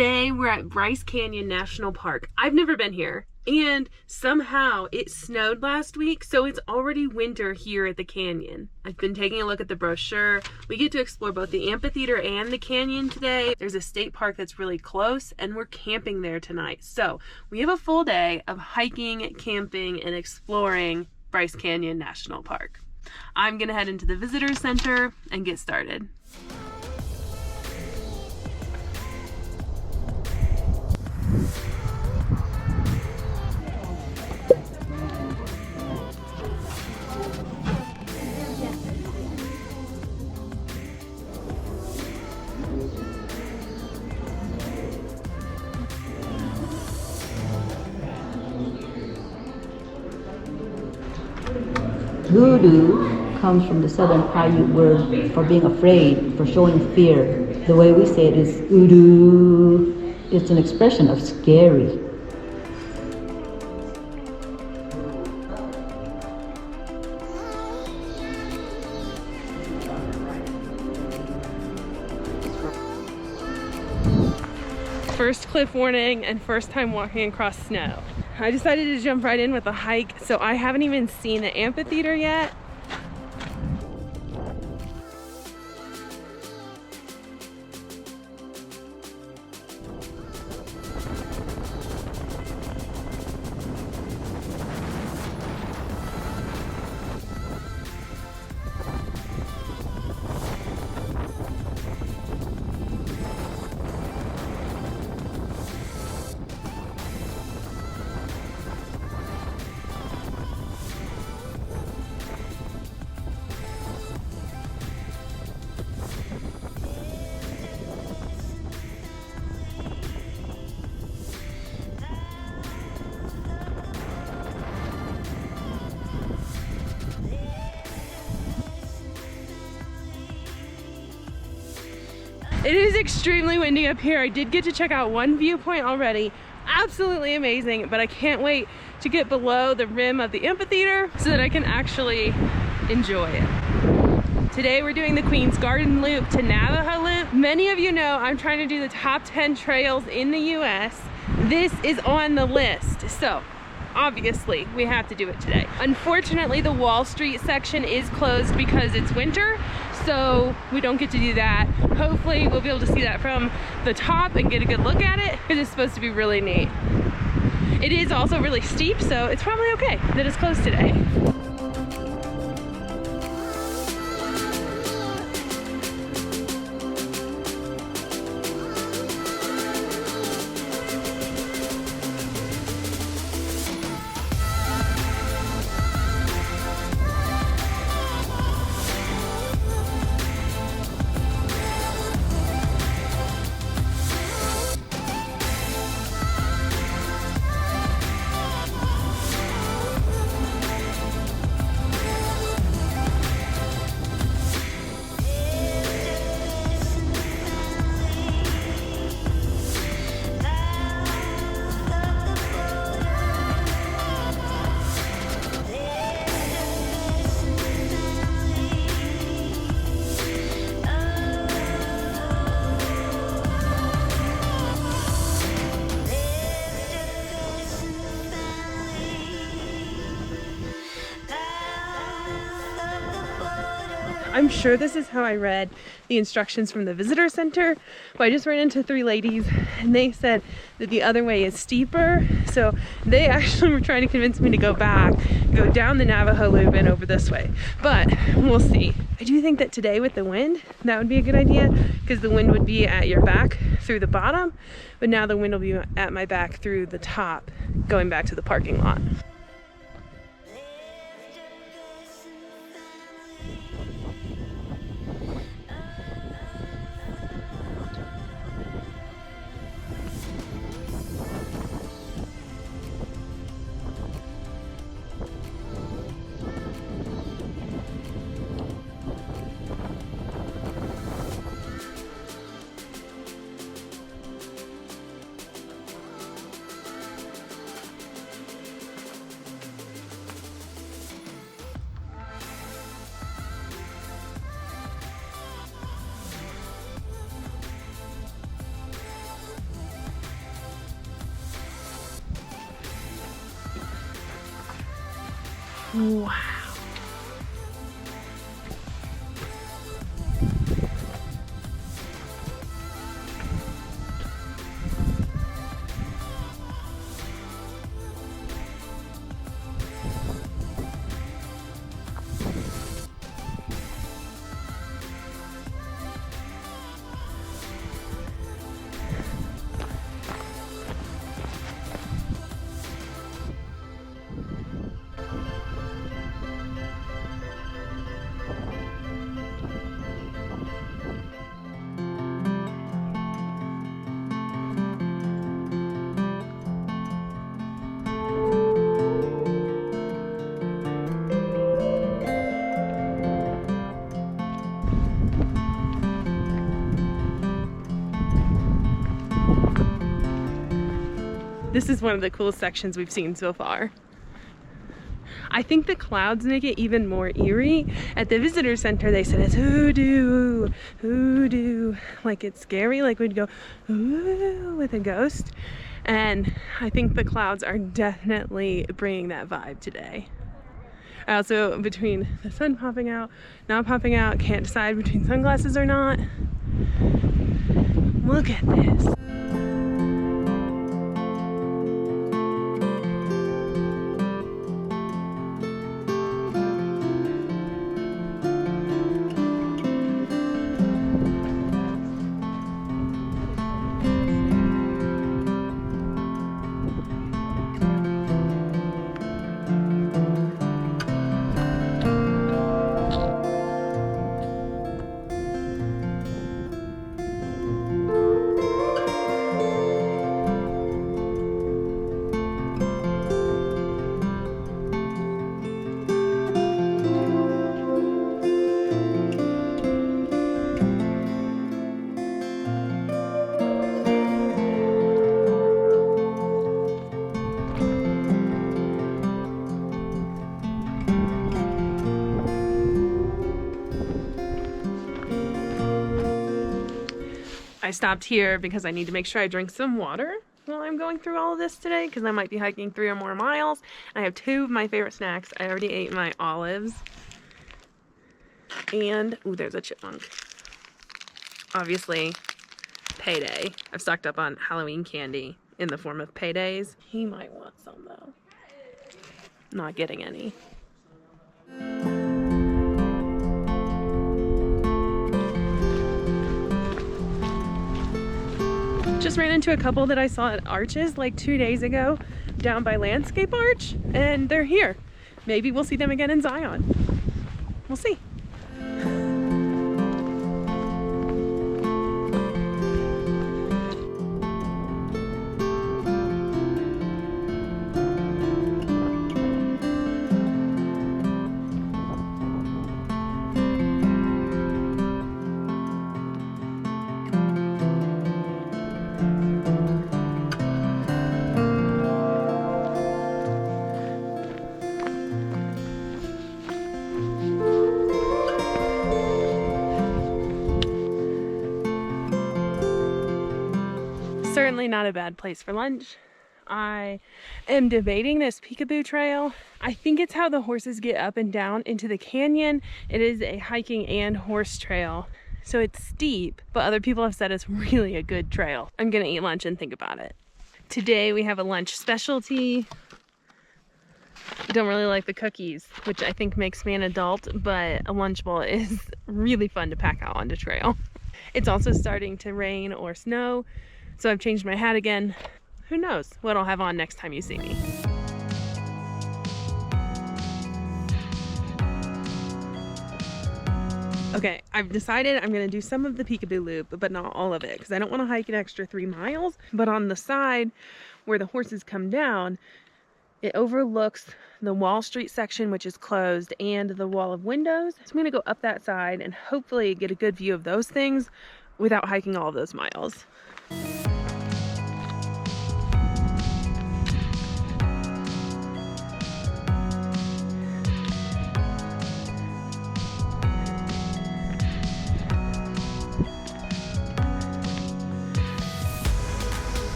Today we're at Bryce Canyon National Park. I've never been here, and somehow it snowed last week, so it's already winter here at the canyon. I've been taking a look at the brochure. We get to explore both the amphitheater and the canyon today. There's a state park that's really close, and we're camping there tonight. So we have a full day of hiking, camping, and exploring Bryce Canyon National Park. I'm gonna head into the visitor center and get started. Hoodoo comes from the Southern Paiute word for being afraid, for showing fear. The way we say it is hoodoo. It's an expression of scary. First cliff warning and first time walking across snow. I decided to jump right in with a hike, so I haven't even seen the amphitheater yet. It is extremely windy up here. I did get to check out one viewpoint already. Absolutely amazing, but I can't wait to get below the rim of the amphitheater so that I can actually enjoy it. Today we're doing the Queen's Garden Loop to Navajo Loop. Many of you know I'm trying to do the top 10 trails in the US. This is on the list, so obviously we have to do it today. Unfortunately, the Wallstreet section is closed because it's winter, so we don't get to do that. Hopefully we'll be able to see that from the top and get a good look at it, because it's supposed to be really neat. It is also really steep, so it's probably okay that it's closed today. I'm sure this is how I read the instructions from the visitor center, but I just ran into 3 ladies and they said that the other way is steeper, so they actually were trying to convince me to go back, go down the Navajo Loop and over this way, but we'll see. I do think that today with the wind, that would be a good idea, because the wind would be at your back through the bottom, but now the wind will be at my back through the top, going back to the parking lot. Wow. This is one of the coolest sections we've seen so far. I think the clouds make it even more eerie. At the visitor center, they said it's hoodoo, hoodoo. Like it's scary, like we'd go ooh with a ghost. And I think the clouds are definitely bringing that vibe today. I also, between the sun popping out, not popping out, can't decide between sunglasses or not. Look at this. I stopped here because I need to make sure I drink some water while I'm going through all of this today, because I might be hiking 3 or more miles. I have 2 of my favorite snacks. I already ate my olives. And, ooh, there's a chipmunk. Obviously, payday. I've stocked up on Halloween candy in the form of paydays. He might want some, though. Not getting any. Just ran into a couple that I saw at Arches like 2 days ago down by Landscape Arch, and they're here. Maybe we'll see them again in Zion. We'll see. Certainly not a bad place for lunch. I am debating this Peekaboo Trail. I think it's how the horses get up and down into the canyon. It is a hiking and horse trail, so it's steep, but other people have said it's really a good trail. I'm gonna eat lunch and think about it. Today we have a lunch specialty. I don't really like the cookies, which I think makes me an adult, but a Lunchable is really fun to pack out on the trail. It's also starting to rain or snow, so I've changed my hat again. Who knows what I'll have on next time you see me. Okay, I've decided I'm gonna do some of the Peekaboo Loop, but not all of it, because I don't want to hike an extra 3 miles. But on the side where the horses come down, it overlooks the Wallstreet section, which is closed, and the wall of windows. So I'm gonna go up that side and hopefully get a good view of those things without hiking all of those miles.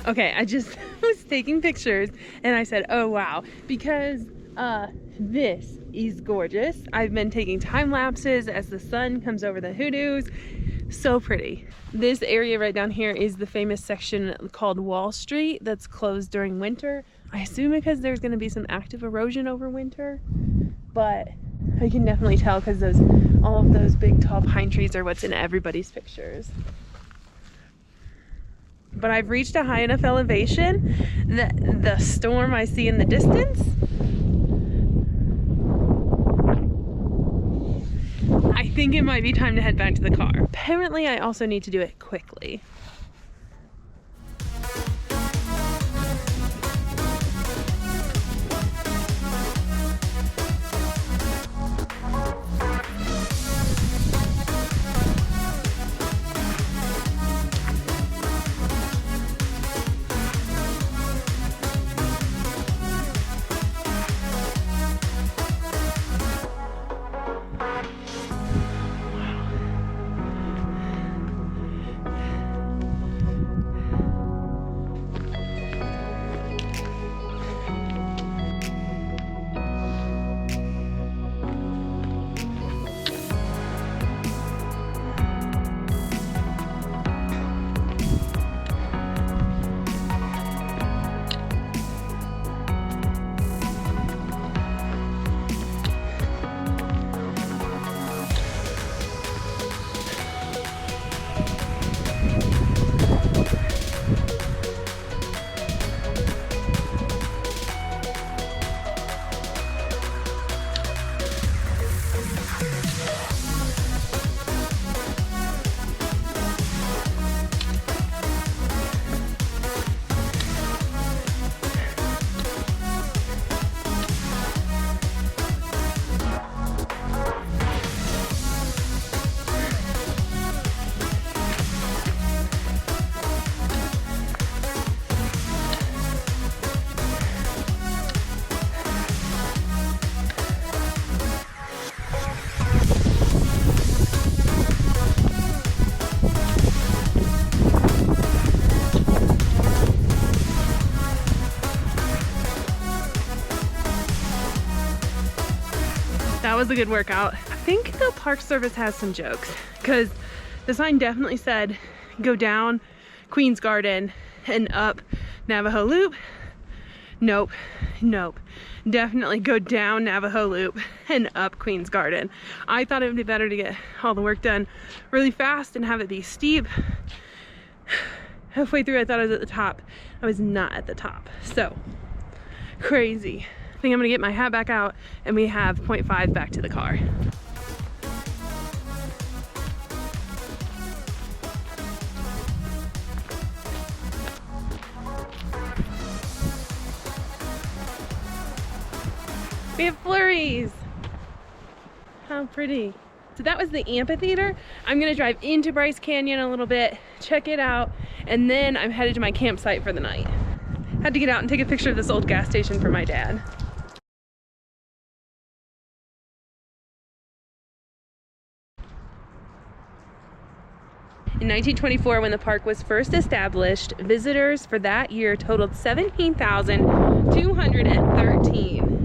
Okay, I just was taking pictures and I said, oh wow, because this is gorgeous. I've been taking time lapses as the sun comes over the hoodoos. So pretty. This area right down here is the famous section called Wallstreet that's closed during winter. I assume because there's going to be some active erosion over winter, but I can definitely tell because all of those big tall pine trees are what's in everybody's pictures. But I've reached a high enough elevation that the storm I see in the distance, I think it might be time to head back to the car. Apparently, I also need to do it quickly. That was a good workout. I think the Park Service has some jokes because the sign definitely said go down Queen's Garden and up Navajo Loop. Nope, nope. Definitely go down Navajo Loop and up Queen's Garden. I thought it would be better to get all the work done really fast and have it be steep. Halfway through I thought I was at the top. I was not at the top. So, crazy. I think I'm gonna get my hat back out and we have 0.5 back to the car. We have flurries. How pretty. So that was the amphitheater. I'm gonna drive into Bryce Canyon a little bit, check it out, and then I'm headed to my campsite for the night. Had to get out and take a picture of this old gas station for my dad. In 1924, when the park was first established, visitors for that year totaled 17,213.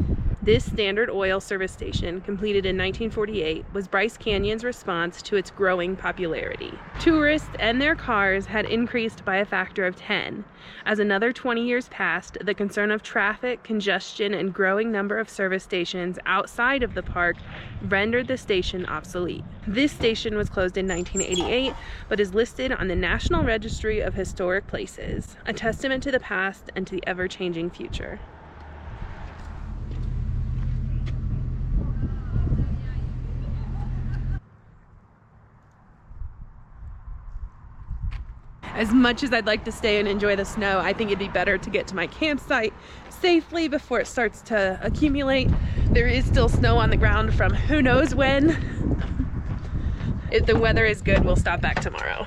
This Standard Oil service station, completed in 1948, was Bryce Canyon's response to its growing popularity. Tourists and their cars had increased by a factor of 10. As another 20 years passed, the concern of traffic, congestion, and growing number of service stations outside of the park rendered the station obsolete. This station was closed in 1988, but is listed on the National Registry of Historic Places, a testament to the past and to the ever-changing future. As much as I'd like to stay and enjoy the snow, I think it'd be better to get to my campsite safely before it starts to accumulate. There is still snow on the ground from who knows when. If the weather is good, we'll stop back tomorrow.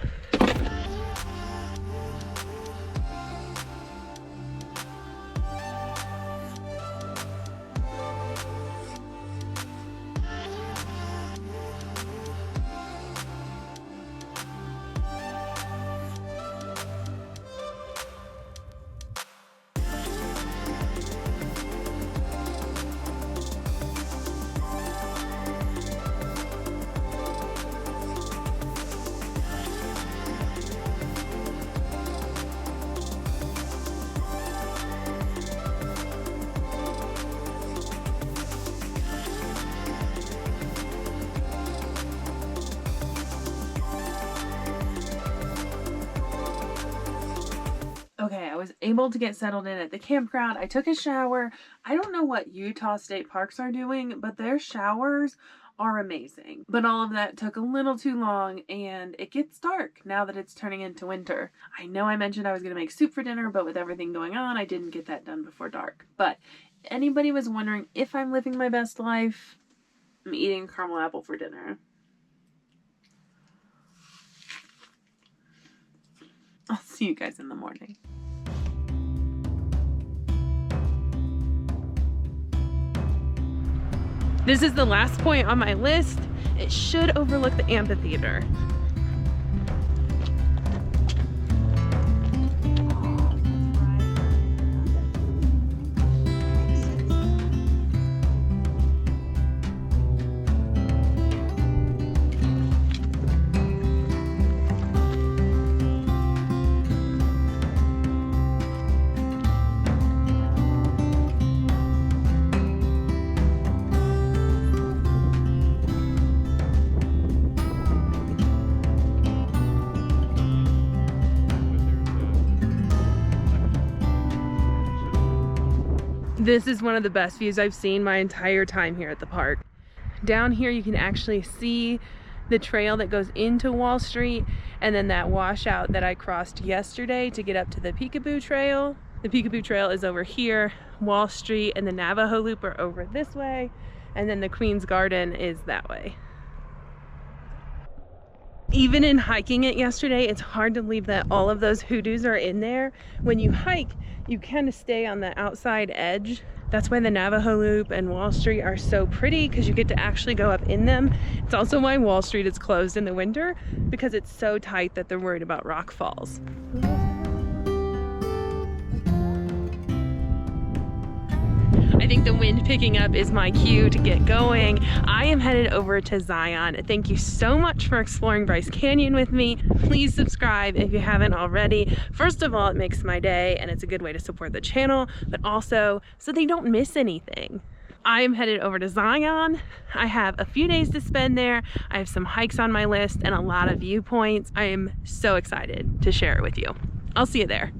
able to get settled in at the campground. I took a shower. I don't know what Utah state parks are doing, but their showers are amazing. But all of that took a little too long, and it gets dark now that it's turning into winter. I know I mentioned I was going to make soup for dinner, but with everything going on, I didn't get that done before dark. But anybody was wondering if I'm living my best life, I'm eating a caramel apple for dinner. I'll see you guys in the morning. This is the last point on my list. It should overlook the amphitheater. This is one of the best views I've seen my entire time here at the park. Down here you can actually see the trail that goes into Wallstreet, and then that washout that I crossed yesterday to get up to the Peekaboo Trail. The Peekaboo Trail is over here, Wallstreet and the Navajo Loop are over this way, and then the Queen's Garden is that way. Even in hiking it yesterday, it's hard to believe that all of those hoodoos are in there. When you hike, you kind of stay on the outside edge. That's why the Navajo Loop and Wallstreet are so pretty, because you get to actually go up in them. It's also why Wallstreet is closed in the winter, because it's so tight that they're worried about rock falls. I think the wind picking up is my cue to get going. I am headed over to Zion. Thank you so much for exploring Bryce Canyon with me. Please subscribe if you haven't already. First of all, it makes my day and it's a good way to support the channel, but also so they don't miss anything. I am headed over to Zion. I have a few days to spend there. I have some hikes on my list and a lot of viewpoints. I am so excited to share it with you. I'll see you there.